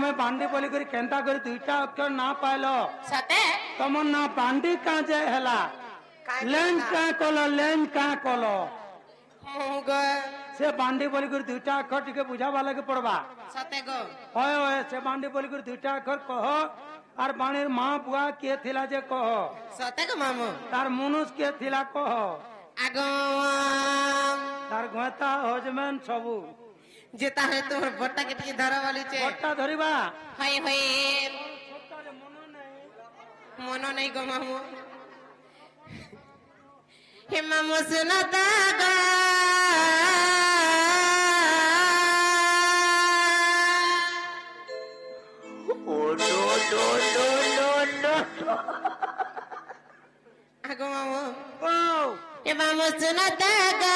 तमें बांडी बोली करी केंता करी दुईटा अक्षर ना पाइलो सते तमन ना बांडी काजे हला लेन का कोलो गो से बांडी बोली करी दुईटा अक्षर टिके बुझावा लगे पड़बा सते गो होय होय से बांडी बोली करी दुईटा अक्षर कहो और बाणीर माँ बुआ के थिला जे कहो सते गो मामू तार मनुष के थिला कहो आगो तार गोता होजमेन सबू जेता है तोर बट्टा के टिके धरा वाली छे बट्टा धरिबा हाय हाय मनो नहीं गो मामू हे मामू सुनता गा ओ नो आगो मामू ओ हे मामू सुनता गा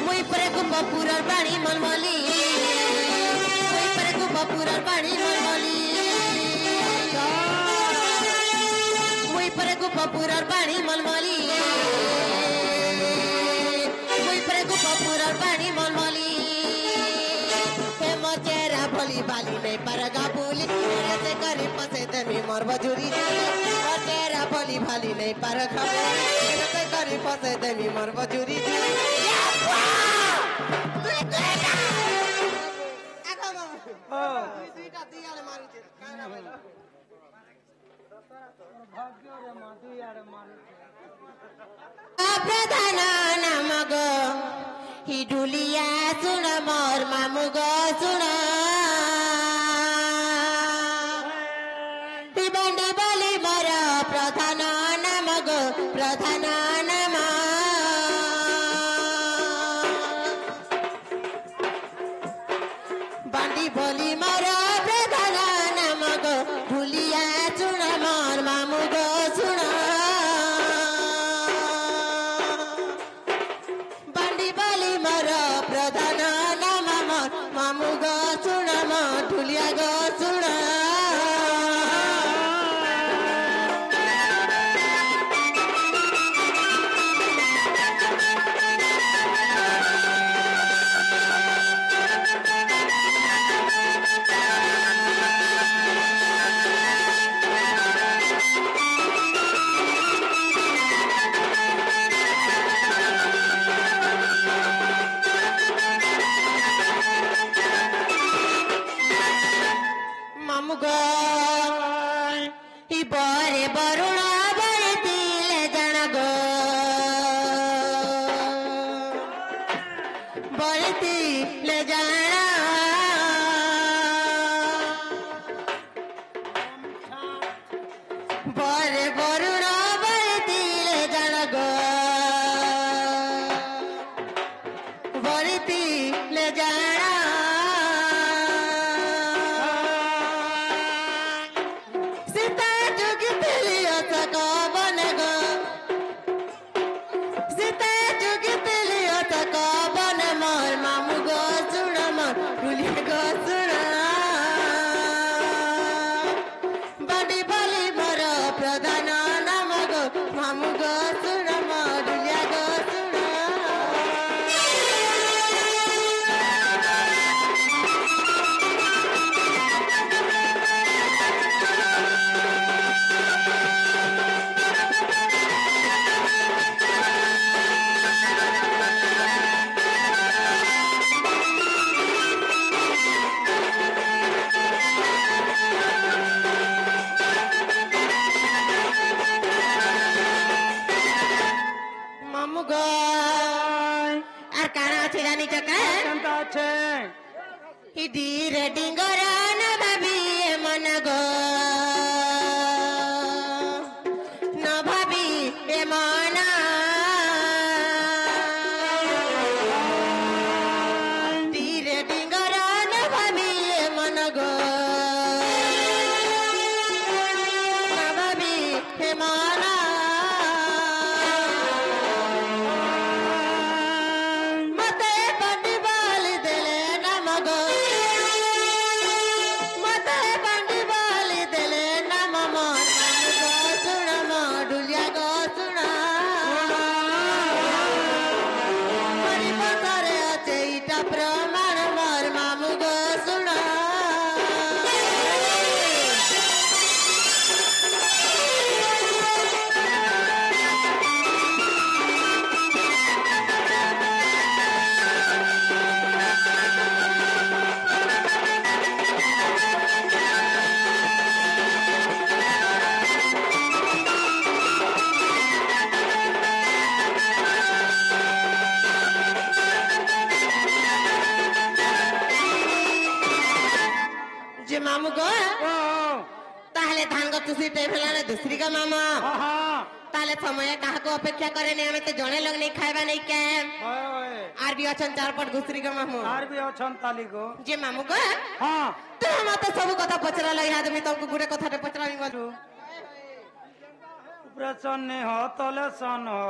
मुई पर गुब्बापुरर पानी मलमली मुई पर गुब्बापुरर पानी मलमली मुई पर गुब्बापुरर पानी मलमली मुई पर गुब्बापुरर पानी मलमली हे मचेरा भली बाली नहीं पर गाबुली ऐसे करी पसे तमी मोर बजुरी मचेरा भली भाली नहीं पर गाबुली ऐसे करी पसे तमी मोर बजुरी प्रधान नामग हिडुलिया सुन मोर मामु गो सुन बंडी बोली मोर प्रधान नामग प्रधान नाम बंडी बोली मोर प्रधान नामग ढुलिया सुन मोर मामु गो सुन बंडी बोली मोर प्रधान नाम मोर मामु गो सुन मोर ढुलिया गो सुन मामु गो ही बरे बरुणा बरे तिले जन गो बरे तिले जाना बरे बरुणा बरे तिले जन गो बरे तिले जाना सीता जुगी तिलियो तको बने गो सीता जुगी तिलियो तको बने मोर मामु गो सुन मोर ढुलिया गो सुन बंडी बोली मोर प्रधान नाम गो मामु गो सुन मोर ढुलिया गो सुन मामु गो আর কানা আছে জানি চকা केंता छे ইডি রেডিঙ্গরা না ভাবি মন গো না ভাবি এ মন ইডি রেডিঙ্গরা না ভাবি মন গো না ভাবি এ মন मते बंडी बाली देले नमगो প্রমাণ মোর মামু গো শুণ যে মামু গো তাহলে ধান গছুসি টাইম হেলানে দুসরি গা মামা তাহলে সময় কাহাকে অপেক্ষা করে নি আমি তো জনে লোক নেই খাইবা নেই কেন আর বি অছন চারপট ঘুসরি গা মামু আর বি অছন তালি গো যে মামু গো হ্যাঁ তুই মতে সবু কথা পচরা লাগি হাত আমি তোকে গুড়ে কথাটা পচরামি বলু উপরে সন্নে হ তলে সন হ